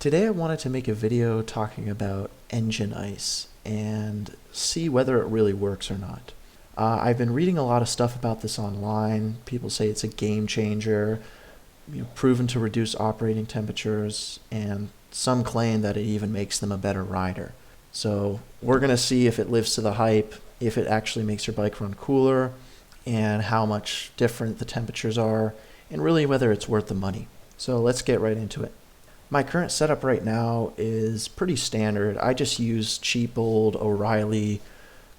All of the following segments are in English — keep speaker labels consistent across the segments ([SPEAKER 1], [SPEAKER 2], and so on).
[SPEAKER 1] Today I wanted to make a video talking about engine ice and see whether it really works or not. I've been reading a lot of stuff about this online. People say it's a game changer, proven to reduce operating temperatures, and some claim that it even makes them a better rider. So we're going to see if it lives to the hype, if it actually makes your bike run cooler, and how much different the temperatures are, and really whether it's worth the money. So let's get right into it. My current setup right now is pretty standard. I just use cheap old O'Reilly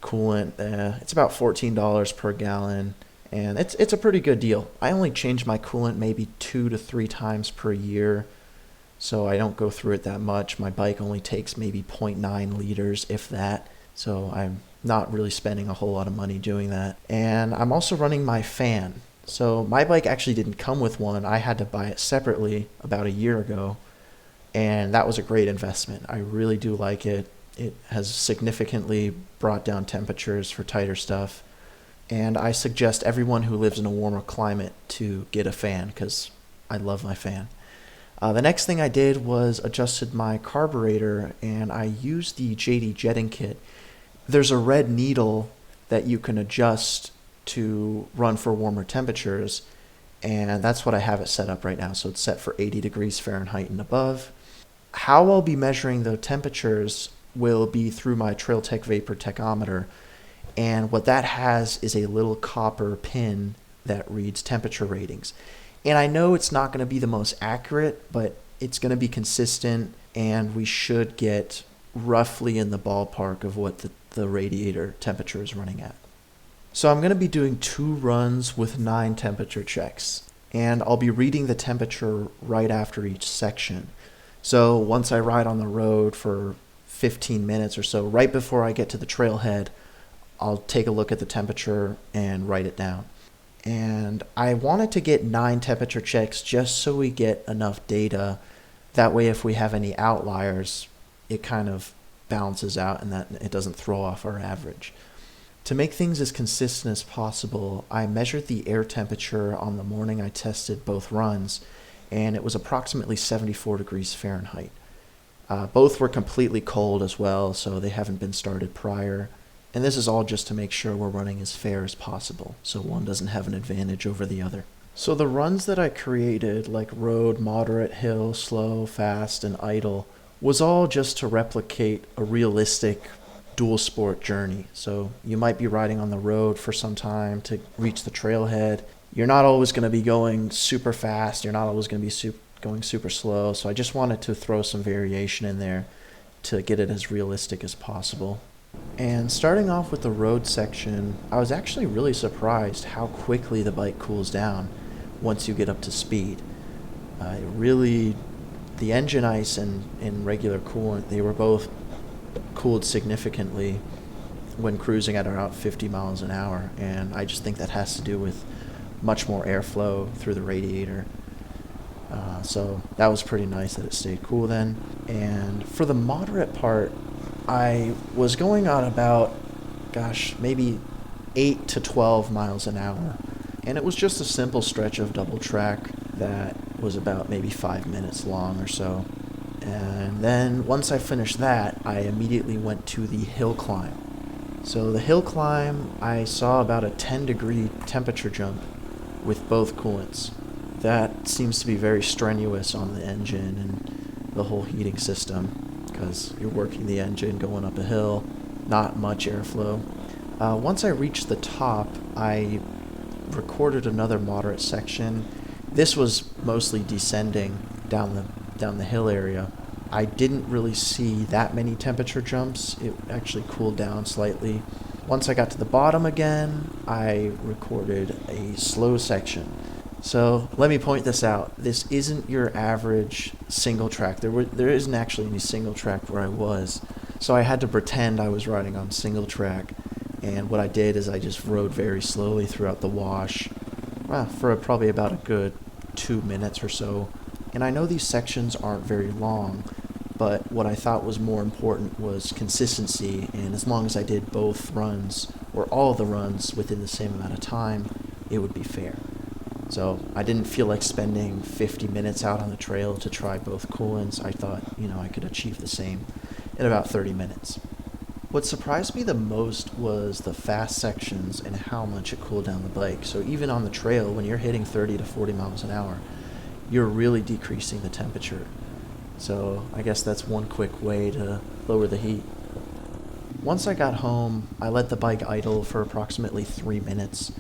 [SPEAKER 1] coolant. It's about $14 per gallon, and it's a pretty good deal. I only change my coolant maybe 2 to 3 times per year, so I don't go through it that much. My bike only takes maybe 0.9 liters, if that, so I'm not really spending a whole lot of money doing that. And I'm also running my fan. So my bike actually didn't come with one. I had to buy it separately about a year ago. And that was a great investment. I really do like it. It has significantly brought down temperatures for tighter stuff. And I suggest everyone who lives in a warmer climate to get a fan because I love my fan. The next thing I did was adjusted my carburetor, and I used the JD jetting kit. There's a red needle that you can adjust to run for warmer temperatures, and that's what I have it set up right now. So it's set for 80 degrees Fahrenheit and above. How I'll be measuring the temperatures will be through my TrailTech Vapor tachometer, and what that has is a little copper pin that reads temperature ratings. And I know it's not going to be the most accurate, but it's going to be consistent, and we should get roughly in the ballpark of what the radiator temperature is running at. So I'm going to be doing 2 runs with 9 temperature checks, and I'll be reading the temperature right after each section. So once I ride on the road for 15 minutes or so, right before I get to the trailhead, I'll take a look at the temperature and write it down. And I wanted to get 9 temperature checks just so we get enough data. That way if we have any outliers, it kind of balances out and that it doesn't throw off our average. To make things as consistent as possible, I measured the air temperature on the morning I tested both runs, and it was approximately 74 degrees Fahrenheit. Both were completely cold as well, so they haven't been started prior. And this is all just to make sure we're running as fair as possible, so one doesn't have an advantage over the other. So the runs that I created, like road, moderate, hill, slow, fast, and idle, was all just to replicate a realistic dual sport journey. So you might be riding on the road for some time to reach the trailhead. You're not always going to be going super fast. You're not always going to be going super slow. So I just wanted to throw some variation in there to get it as realistic as possible. And starting off with the road section, I was actually really surprised how quickly the bike cools down once you get up to speed. The engine ice and regular coolant, they were both cooled significantly when cruising at around 50 miles an hour, and I just think that has to do with much more airflow through the radiator. So that was pretty nice that it stayed cool then. And for the moderate part, I was going on about, maybe 8 to 12 miles an hour, and it was just a simple stretch of double track that was about maybe 5 minutes long or so. And then once I finished that, I immediately went to the hill climb. So the hill climb, I saw about a 10-degree temperature jump with both coolants. That seems to be very strenuous on the engine and the whole heating system because you're working the engine going up a hill, not much airflow. Once I reached the top, I recorded another moderate section. This was mostly descending down the hill area. I didn't really see that many temperature jumps. It actually cooled down slightly. Once I got to the bottom again, I recorded a slow section. So let me point this out. This isn't your average single track. There isn't actually any single track where I was. So I had to pretend I was riding on single track. And what I did is I just rode very slowly throughout the wash for probably about a good 2 minutes or so. And I know these sections aren't very long, but what I thought was more important was consistency, and as long as I did both runs, or all of the runs, within the same amount of time, it would be fair. So I didn't feel like spending 50 minutes out on the trail to try both coolants. I thought, I could achieve the same in about 30 minutes. What surprised me the most was the fast sections and how much it cooled down the bike. So even on the trail, when you're hitting 30 to 40 miles an hour, you're really decreasing the temperature. So I guess that's one quick way to lower the heat. Once I got home, I let the bike idle for approximately 3 minutes,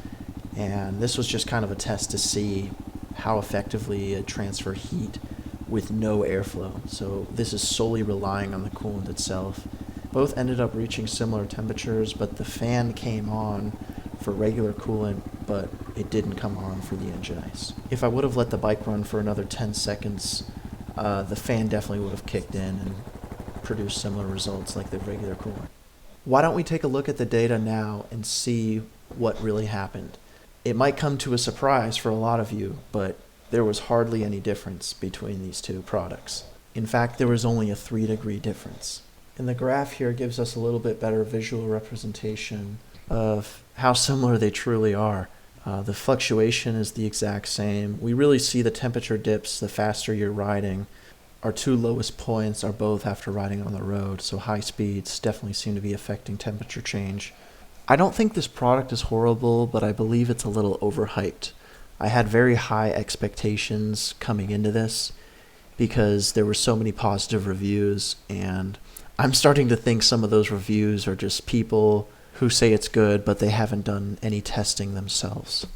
[SPEAKER 1] and this was just kind of a test to see how effectively it transfer heat with no airflow. So this is solely relying on the coolant itself. Both ended up reaching similar temperatures, but the fan came on for regular coolant, but it didn't come on for the engine ice. If I would have let the bike run for another 10 seconds, the fan definitely would have kicked in and produced similar results like the regular coolant. Why don't we take a look at the data now and see what really happened? It might come to a surprise for a lot of you, but there was hardly any difference between these two products. In fact, there was only a 3-degree difference. And the graph here gives us a little bit better visual representation of how similar they truly are. The fluctuation is the exact same. We really see the temperature dips the faster you're riding. Our two lowest points are both after riding on the road, so high speeds definitely seem to be affecting temperature change. I don't think this product is horrible, but I believe it's a little overhyped. I had very high expectations coming into this because there were so many positive reviews, and I'm starting to think some of those reviews are just people who say it's good, but they haven't done any testing themselves.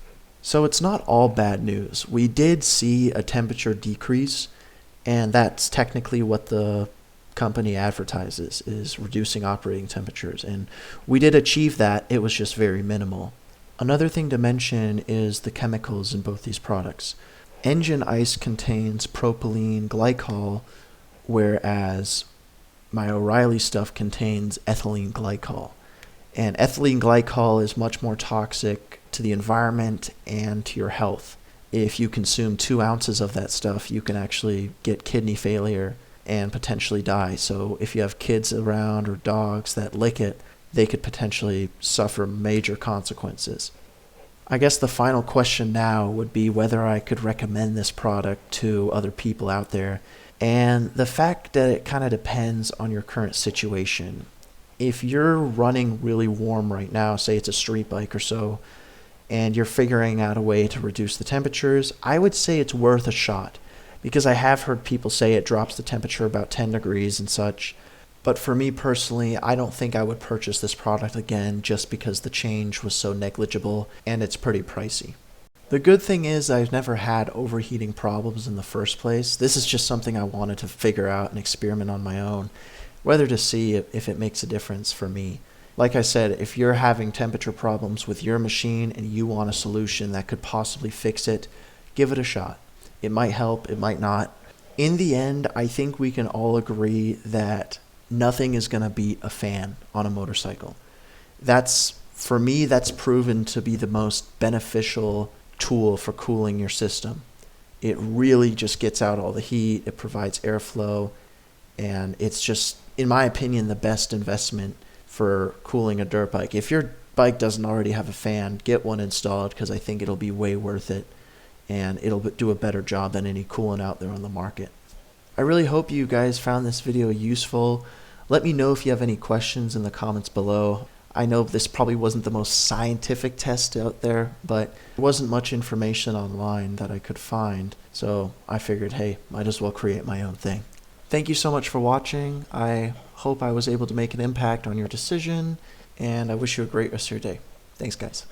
[SPEAKER 1] So it's not all bad news. We did see a temperature decrease, and that's technically what the company advertises, is reducing operating temperatures. And we did achieve that. It was just very minimal. Another thing to mention is the chemicals in both these products. Engine ice contains propylene glycol, whereas my O'Reilly stuff contains ethylene glycol. And ethylene glycol is much more toxic to the environment and to your health. If you consume 2 ounces of that stuff, you can actually get kidney failure and potentially die. So if you have kids around or dogs that lick it, they could potentially suffer major consequences. I guess the final question now would be whether I could recommend this product to other people out there. And the fact that it kind of depends on your current situation. If you're running really warm right now, say it's a street bike or so, and you're figuring out a way to reduce the temperatures, I would say it's worth a shot, because I have heard people say it drops the temperature about 10 degrees and such. But for me personally, I don't think I would purchase this product again just because the change was so negligible and it's pretty pricey. The good thing is I've never had overheating problems in the first place. This is just something I wanted to figure out and experiment on my own, whether to see if it makes a difference for me. Like I said, if you're having temperature problems with your machine and you want a solution that could possibly fix it, give it a shot. It might help, it might not. In the end, I think we can all agree that nothing is going to beat a fan on a motorcycle. For me, that's proven to be the most beneficial tool for cooling your system. It really just gets out all the heat, it provides airflow, and it's just, in my opinion, the best investment for cooling a dirt bike. If your bike doesn't already have a fan, get one installed, because I think it'll be way worth it, and it'll do a better job than any coolant out there on the market. I really hope you guys found this video useful. Let me know if you have any questions in the comments below. I know this probably wasn't the most scientific test out there, but there wasn't much information online that I could find, so I figured, hey, might as well create my own thing. Thank you so much for watching. I hope I was able to make an impact on your decision, and I wish you a great rest of your day. Thanks, guys.